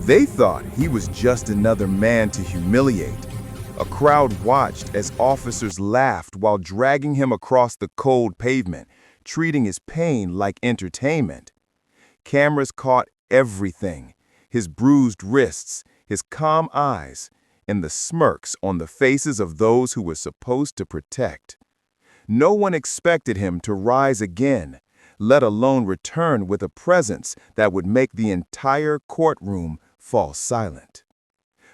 They thought he was just another man to humiliate. A crowd watched as officers laughed while dragging him across the cold pavement, treating his pain like entertainment. Cameras caught everything: his bruised wrists, his calm eyes, and the smirks on the faces of those who were supposed to protect. No one expected him to rise again, let alone return with a presence that would make the entire courtroom fall silent.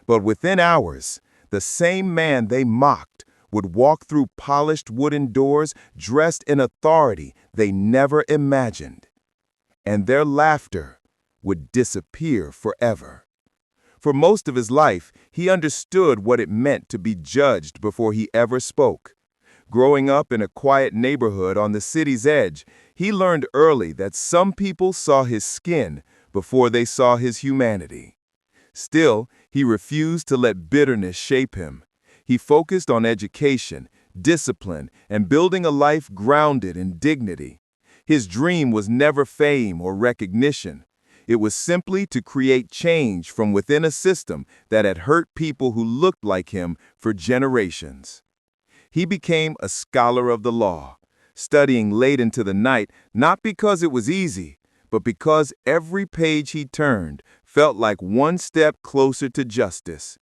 But within hours, the same man they mocked would walk through polished wooden doors dressed in authority they never imagined. And their laughter would disappear forever. For most of his life, he understood what it meant to be judged before he ever spoke. Growing up in a quiet neighborhood on the city's edge, he learned early that some people saw his skin before they saw his humanity. Still, he refused to let bitterness shape him. He focused on education, discipline, and building a life grounded in dignity. His dream was never fame or recognition. It was simply to create change from within a system that had hurt people who looked like him for generations. He became a scholar of the law, studying late into the night, not because it was easy, but because every page he turned felt like one step closer to justice.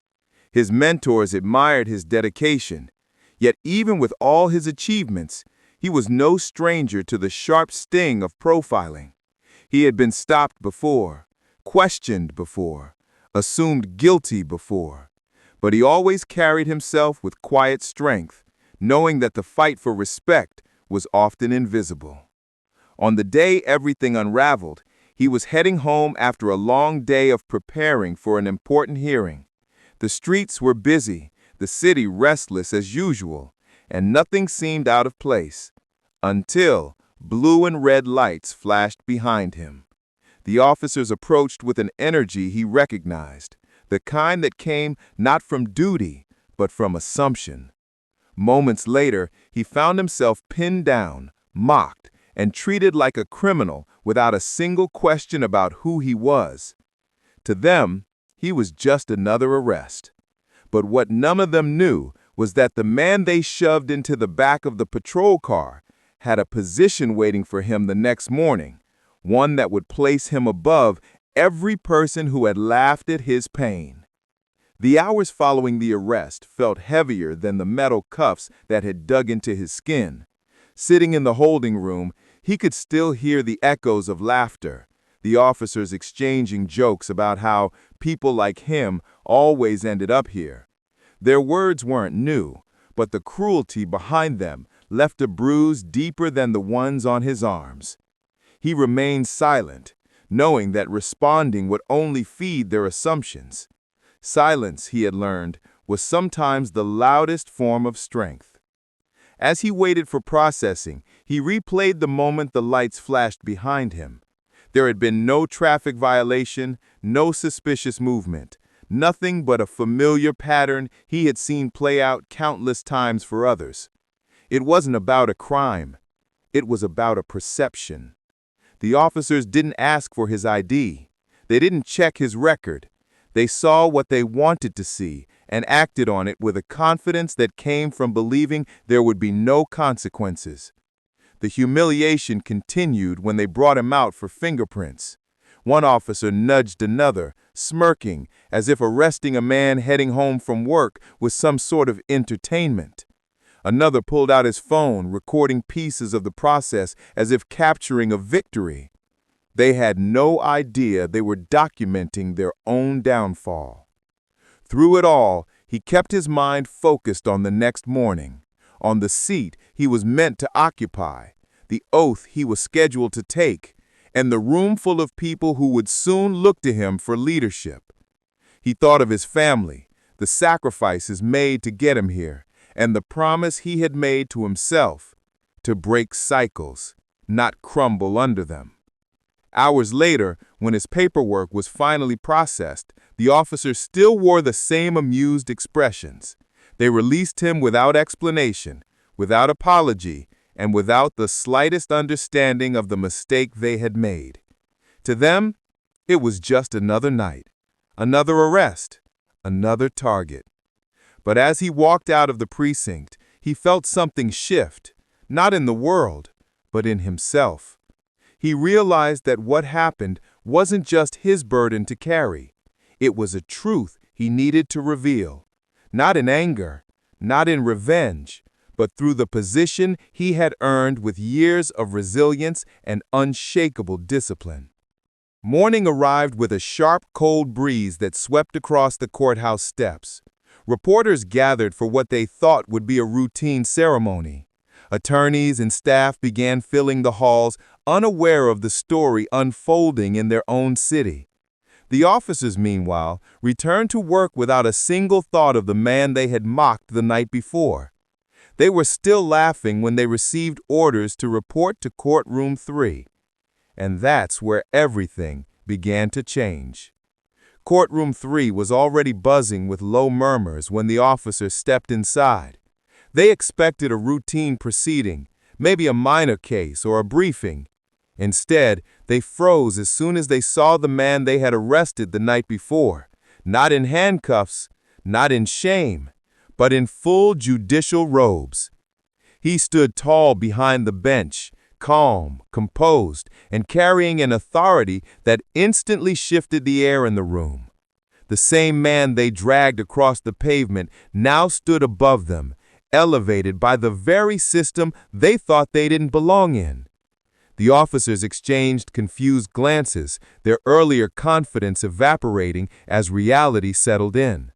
His mentors admired his dedication, yet even with all his achievements, he was no stranger to the sharp sting of profiling. He had been stopped before, questioned before, assumed guilty before, but he always carried himself with quiet strength, knowing that the fight for respect was often invisible. On the day everything unraveled, he was heading home after a long day of preparing for an important hearing. The streets were busy, the city restless as usual, and nothing seemed out of place, until blue and red lights flashed behind him. The officers approached with an energy he recognized, the kind that came not from duty, but from assumption. Moments later, he found himself pinned down, mocked, and treated like a criminal without a single question about who he was. To them, he was just another arrest. But what none of them knew was that the man they shoved into the back of the patrol car had a position waiting for him the next morning, one that would place him above every person who had laughed at his pain. The hours following the arrest felt heavier than the metal cuffs that had dug into his skin. Sitting in the holding room, he could still hear the echoes of laughter, the officers exchanging jokes about how people like him always ended up here. Their words weren't new, but the cruelty behind them left a bruise deeper than the ones on his arms. He remained silent, knowing that responding would only feed their assumptions. Silence, he had learned, was sometimes the loudest form of strength. As he waited for processing, he replayed the moment the lights flashed behind him. There had been no traffic violation, no suspicious movement, nothing but a familiar pattern he had seen play out countless times for others. It wasn't about a crime. It was about a perception. The officers didn't ask for his ID. They didn't check his record. They saw what they wanted to see and acted on it with a confidence that came from believing there would be no consequences. The humiliation continued when they brought him out for fingerprints. One officer nudged another, smirking, as if arresting a man heading home from work was some sort of entertainment. Another pulled out his phone, recording pieces of the process as if capturing a victory. They had no idea they were documenting their own downfall. Through it all, he kept his mind focused on the next morning, on the seat he was meant to occupy, the oath he was scheduled to take, and the room full of people who would soon look to him for leadership. He thought of his family, the sacrifices made to get him here, and the promise he had made to himself to break cycles, not crumble under them. Hours later, when his paperwork was finally processed, the officers still wore the same amused expressions. They released him without explanation, without apology, and without the slightest understanding of the mistake they had made. To them, it was just another night, Another arrest, another target. But as he walked out of the precinct, he felt something shift, not in the world, but in himself. He realized that what happened wasn't just his burden to carry. It was a truth he needed to reveal, not in anger, not in revenge, but through the position he had earned with years of resilience and unshakable discipline. Morning arrived with a sharp, cold breeze that swept across the courthouse steps. Reporters gathered for what they thought would be a routine ceremony. Attorneys and staff began filling the halls, unaware of the story unfolding in their own city. The officers, meanwhile, returned to work without a single thought of the man they had mocked the night before. They were still laughing when they received orders to report to Courtroom 3. And that's where everything began to change. Courtroom 3 was already buzzing with low murmurs when the officers stepped inside. They expected a routine proceeding, maybe a minor case or a briefing. Instead, they froze as soon as they saw the man they had arrested the night before, not in handcuffs, not in shame, but in full judicial robes. He stood tall behind the bench, calm, composed, and carrying an authority that instantly shifted the air in the room. The same man they dragged across the pavement now stood above them, elevated by the very system they thought they didn't belong in. The officers exchanged confused glances, their earlier confidence evaporating as reality settled in.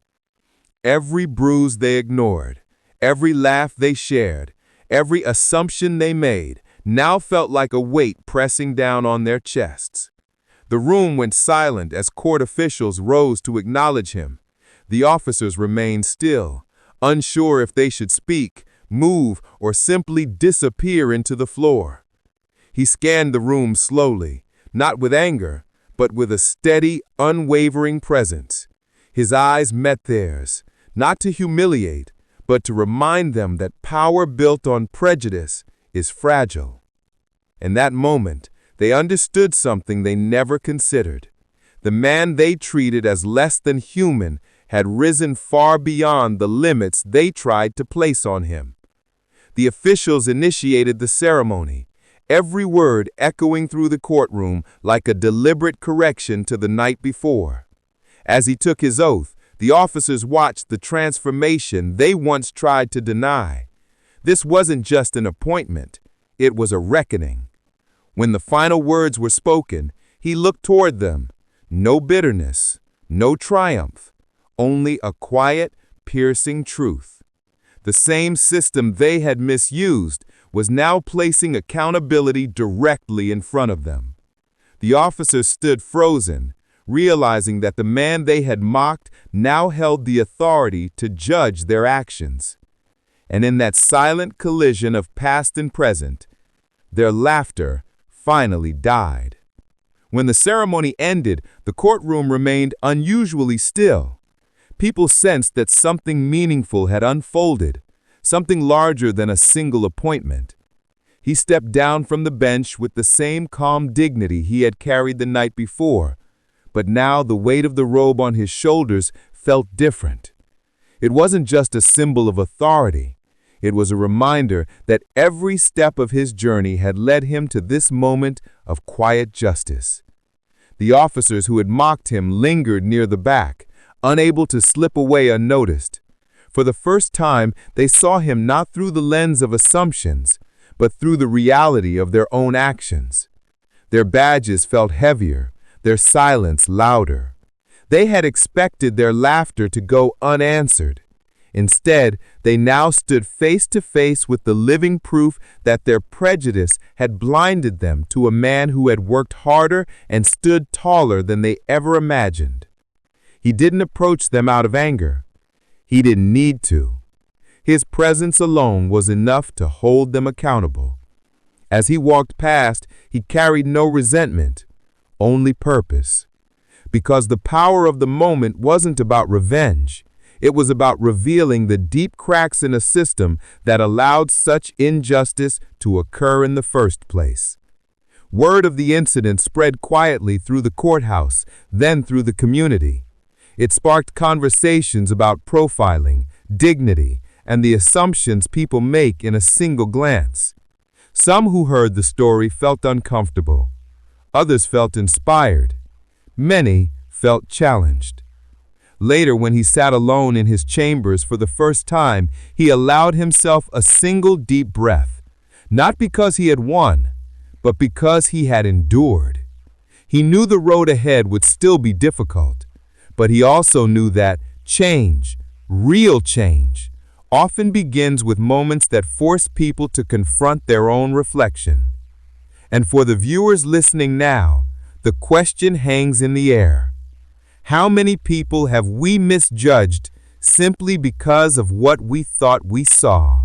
Every bruise they ignored, every laugh they shared, every assumption they made, now felt like a weight pressing down on their chests. The room went silent as court officials rose to acknowledge him. The officers remained still, unsure if they should speak, move, or simply disappear into the floor. He scanned the room slowly, not with anger, but with a steady, unwavering presence. His eyes met theirs, not to humiliate, but to remind them that power built on prejudice is fragile. In that moment, they understood something they never considered. The man they treated as less than human had risen far beyond the limits they tried to place on him. The officials initiated the ceremony, every word echoing through the courtroom like a deliberate correction to the night before. As he took his oath, the officers watched the transformation they once tried to deny. This wasn't just an appointment, it was a reckoning. When the final words were spoken, he looked toward them. No bitterness, no triumph, only a quiet, piercing truth. The same system they had misused was now placing accountability directly in front of them. The officers stood frozen, realizing that the man they had mocked now held the authority to judge their actions. And in that silent collision of past and present, their laughter finally died. When the ceremony ended, the courtroom remained unusually still. People sensed that something meaningful had unfolded, something larger than a single appointment. He stepped down from the bench with the same calm dignity he had carried the night before, but now the weight of the robe on his shoulders felt different. It wasn't just a symbol of authority. It was a reminder that every step of his journey had led him to this moment of quiet justice. The officers who had mocked him lingered near the back, unable to slip away unnoticed. For the first time, they saw him not through the lens of assumptions, but through the reality of their own actions. Their badges felt heavier, their silence louder. They had expected their laughter to go unanswered. Instead, they now stood face to face with the living proof that their prejudice had blinded them to a man who had worked harder and stood taller than they ever imagined. He didn't approach them out of anger. He didn't need to. His presence alone was enough to hold them accountable. As he walked past, he carried no resentment, only purpose. Because the power of the moment wasn't about revenge. It was about revealing the deep cracks in a system that allowed such injustice to occur in the first place. Word of the incident spread quietly through the courthouse, then through the community. It sparked conversations about profiling, dignity, and the assumptions people make in a single glance. Some who heard the story felt uncomfortable. Others felt inspired. Many felt challenged. Later, when he sat alone in his chambers for the first time, he allowed himself a single deep breath, not because he had won, but because he had endured. He knew the road ahead would still be difficult, but he also knew that change, real change, often begins with moments that force people to confront their own reflection. And for the viewers listening now, the question hangs in the air. How many people have we misjudged simply because of what we thought we saw?